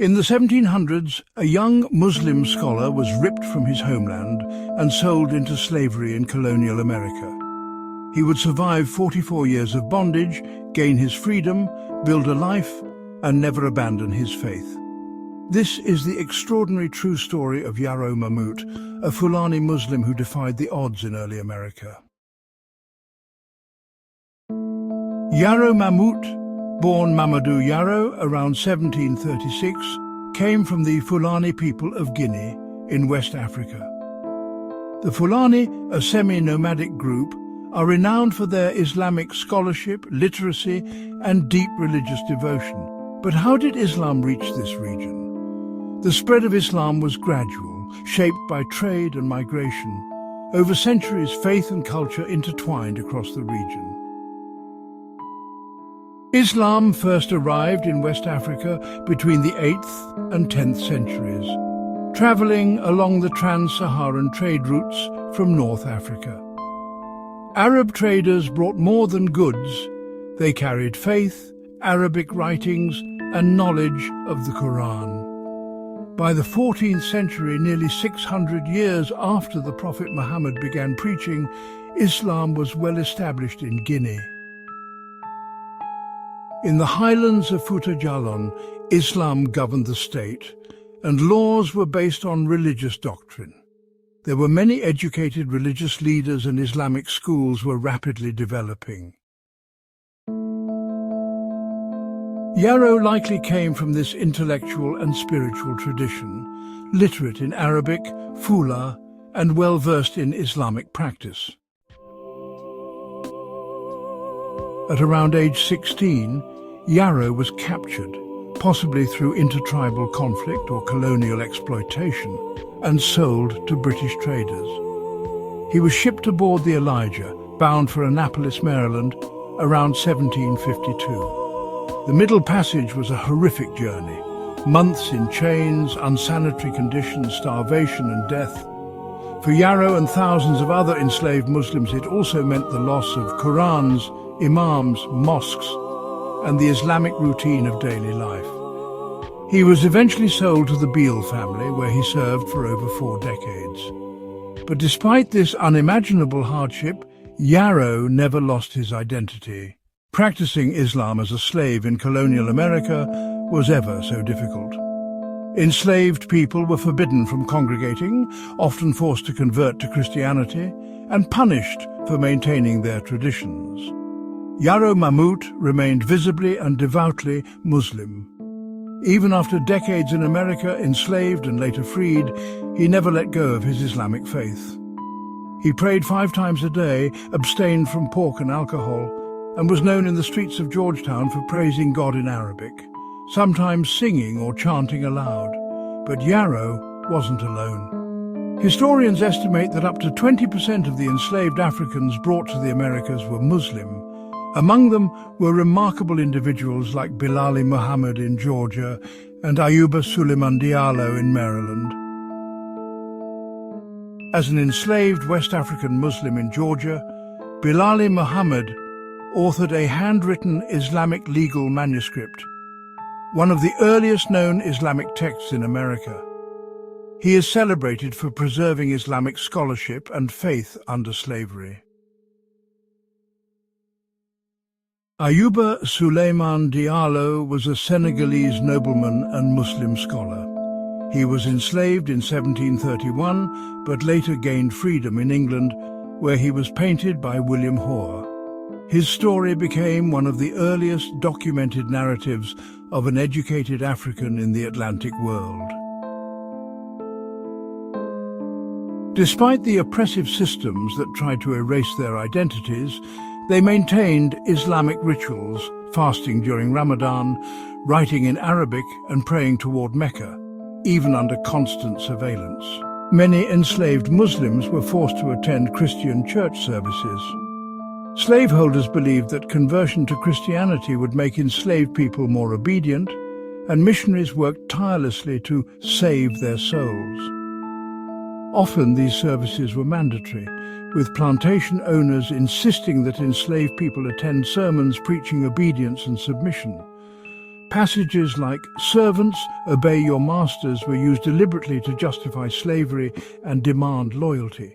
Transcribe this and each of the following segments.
In the 1700s, a young Muslim scholar was ripped from his homeland and sold into slavery in colonial America. He would survive 44 years of bondage, gain his freedom, build a life, and never abandon his faith. This is the extraordinary true story of Yaro Mammoot, a Fulani Muslim who defied the odds in early America. Yaro Mammoot, born Mamadou Yaro around 1736, came from the Fulani people of Guinea in West Africa. The Fulani, a semi-nomadic group, are renowned for their Islamic scholarship, literacy, and deep religious devotion. But how did Islam reach this region? The spread of Islam was gradual, shaped by trade and migration. Over centuries, faith and culture intertwined across the region. Islam first arrived in West Africa between the 8th and 10th centuries, traveling along the trans-Saharan trade routes from North Africa. Arab traders brought more than goods. They carried faith, Arabic writings, and knowledge of the Quran. By the 14th century, nearly 600 years after the Prophet Muhammad began preaching, Islam was well established in Guinea. In the highlands of Fouta Djallon, Islam governed the state, and laws were based on religious doctrine. There were many educated religious leaders, and Islamic schools were rapidly developing. Yaro likely came from this intellectual and spiritual tradition, literate in Arabic, Fula, and well-versed in Islamic practice. At around age 16, Yaro was captured, possibly through intertribal conflict or colonial exploitation, and sold to British traders. He was shipped aboard the Elijah, bound for Annapolis, Maryland, around 1752. The Middle Passage was a horrific journey. Months in chains, unsanitary conditions, starvation and death. For Yaro and thousands of other enslaved Muslims, it also meant the loss of Qurans, imams, mosques, and the Islamic routine of daily life. He was eventually sold to the Beale family, where he served for over 4 decades. But despite this unimaginable hardship, Yaro never lost his identity. Practicing Islam as a slave in colonial America was ever so difficult. Enslaved people were forbidden from congregating, often forced to convert to Christianity, and punished for maintaining their traditions. Yaro Mammoot remained visibly and devoutly Muslim. Even after decades in America, enslaved and later freed, he never let go of his Islamic faith. He prayed 5 times a day, abstained from pork and alcohol, and was known in the streets of Georgetown for praising God in Arabic, sometimes singing or chanting aloud. But Yaro wasn't alone. Historians estimate that up to 20% of the enslaved Africans brought to the Americas were Muslim. Among them were remarkable individuals like Bilali Muhammad in Georgia and Ayuba Suleiman Diallo in Maryland. As an enslaved West African Muslim in Georgia, Bilali Muhammad authored a handwritten Islamic legal manuscript, one of the earliest known Islamic texts in America. He is celebrated for preserving Islamic scholarship and faith under slavery. Ayuba Suleiman Diallo was a Senegalese nobleman and Muslim scholar. He was enslaved in 1731, but later gained freedom in England, where he was painted by William Hoare. His story became one of the earliest documented narratives of an educated African in the Atlantic world. Despite the oppressive systems that tried to erase their identities, they maintained Islamic rituals, fasting during Ramadan, writing in Arabic and praying toward Mecca, even under constant surveillance. Many enslaved Muslims were forced to attend Christian church services. Slaveholders believed that conversion to Christianity would make enslaved people more obedient, and missionaries worked tirelessly to save their souls. Often these services were mandatory, with plantation owners insisting that enslaved people attend sermons preaching obedience and submission. Passages like "Servants, obey your masters" were used deliberately to justify slavery and demand loyalty.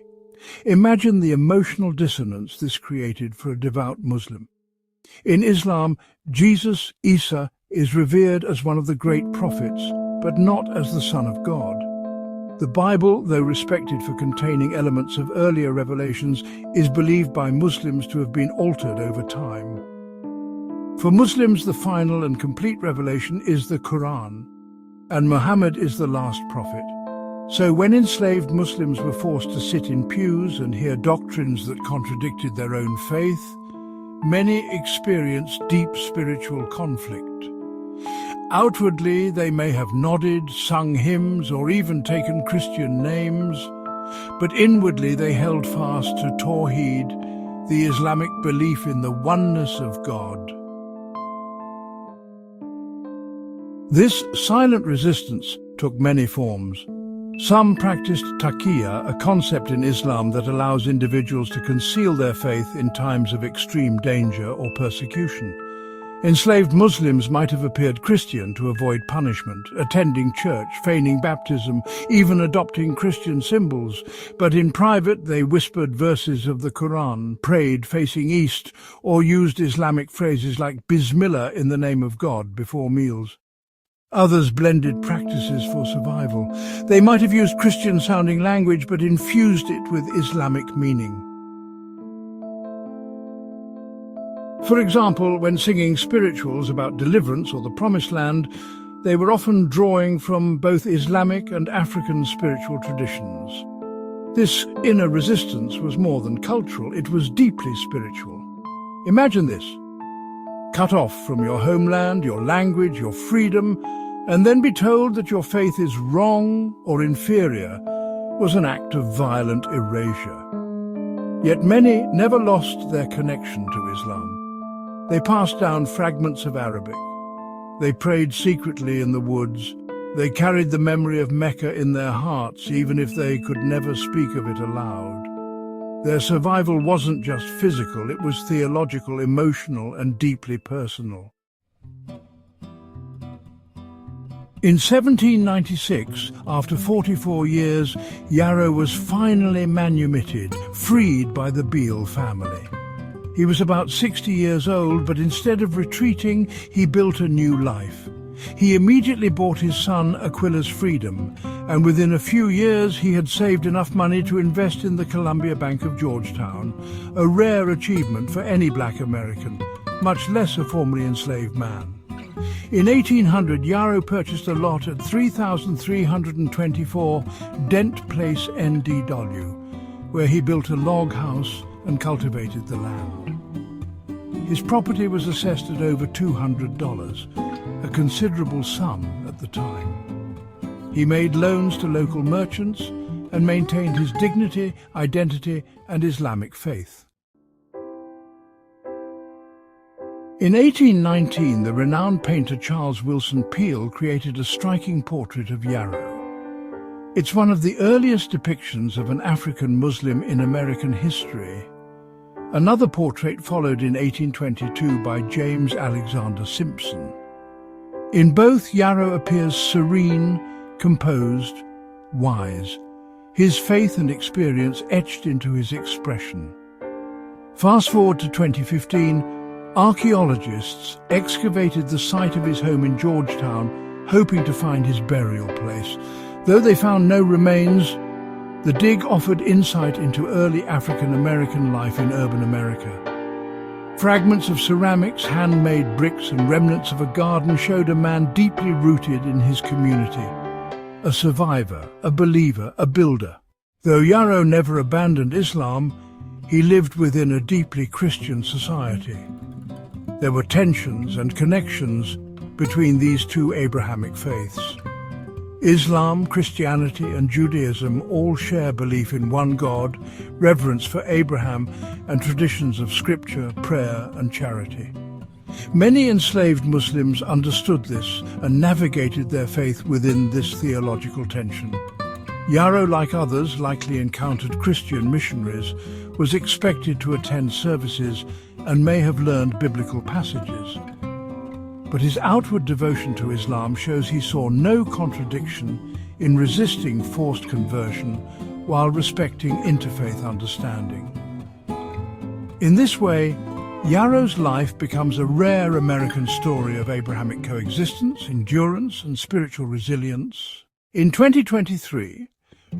Imagine the emotional dissonance this created for a devout Muslim. In Islam, Jesus, Isa, is revered as one of the great prophets, but not as the Son of God. The Bible, though respected for containing elements of earlier revelations, is believed by Muslims to have been altered over time. For Muslims, the final and complete revelation is the Quran, and Muhammad is the last prophet. So when enslaved Muslims were forced to sit in pews and hear doctrines that contradicted their own faith, many experienced deep spiritual conflict. Outwardly, they may have nodded, sung hymns, or even taken Christian names, but inwardly they held fast to Tawheed, the Islamic belief in the oneness of God. This silent resistance took many forms. Some practiced taqiyya, a concept in Islam that allows individuals to conceal their faith in times of extreme danger or persecution. Enslaved Muslims might have appeared Christian to avoid punishment, attending church, feigning baptism, even adopting Christian symbols, but in private they whispered verses of the Quran, prayed facing east, or used Islamic phrases like Bismillah in the name of God before meals. Others blended practices for survival. They might have used Christian-sounding language but infused it with Islamic meaning. For example, when singing spirituals about deliverance or the Promised Land, they were often drawing from both Islamic and African spiritual traditions. This inner resistance was more than cultural, it was deeply spiritual. Imagine this: cut off from your homeland, your language, your freedom, and then be told that your faith is wrong or inferior was an act of violent erasure. Yet many never lost their connection to Islam. They passed down fragments of Arabic. They prayed secretly in the woods. They carried the memory of Mecca in their hearts, even if they could never speak of it aloud. Their survival wasn't just physical, it was theological, emotional, and deeply personal. In 1796, after 44 years, Yarrow was finally manumitted, freed by the Beale family. He was about 60 years old, but instead of retreating, he built a new life. He immediately bought his son Aquila's freedom, and within a few years he had saved enough money to invest in the Columbia Bank of Georgetown, a rare achievement for any black American, much less a formerly enslaved man. In 1800, Yarrow purchased a lot at 3,324 Dent Place, NDW, where he built a log house and cultivated the land. His property was assessed at over $200, a considerable sum at the time. He made loans to local merchants and maintained his dignity, identity, and Islamic faith. In 1819, the renowned painter Charles Willson Peale created a striking portrait of Yarrow. It's one of the earliest depictions of an African Muslim in American history. Another portrait followed in 1822 by James Alexander Simpson. In both, Yarrow appears serene, composed, wise, his faith and experience etched into his expression. Fast forward to 2015, archaeologists excavated the site of his home in Georgetown, hoping to find his burial place. Though they found no remains, the dig offered insight into early African-American life in urban America. Fragments of ceramics, handmade bricks, and remnants of a garden showed a man deeply rooted in his community. A survivor, a believer, a builder. Though Yarrow never abandoned Islam, he lived within a deeply Christian society. There were tensions and connections between these two Abrahamic faiths. Islam, Christianity, and Judaism all share belief in one God, reverence for Abraham, and traditions of scripture, prayer, and charity. Many enslaved Muslims understood this and navigated their faith within this theological tension. Yarrow, like others, likely encountered Christian missionaries, was expected to attend services and may have learned biblical passages. But his outward devotion to Islam shows he saw no contradiction in resisting forced conversion while respecting interfaith understanding. In this way, Yarrow's life becomes a rare American story of Abrahamic coexistence, endurance, and spiritual resilience. In 2023,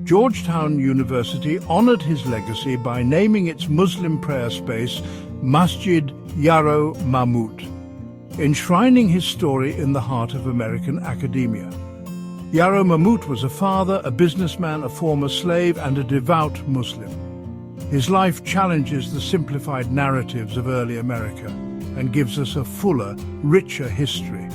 Georgetown University honored his legacy by naming its Muslim prayer space Masjid Yarrow Mamout, enshrining his story in the heart of American academia. Yaro Mammoot was a father, a businessman, a former slave, and a devout Muslim. His life challenges the simplified narratives of early America and gives us a fuller, richer history.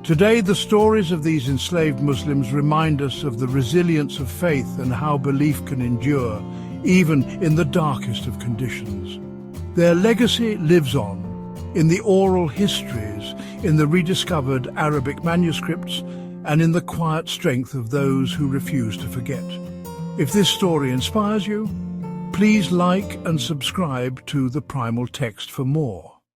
Today, the stories of these enslaved Muslims remind us of the resilience of faith and how belief can endure, even in the darkest of conditions. Their legacy lives on, in the oral histories, in the rediscovered Arabic manuscripts, and in the quiet strength of those who refuse to forget. If this story inspires you, please like and subscribe to the Primal Text for more.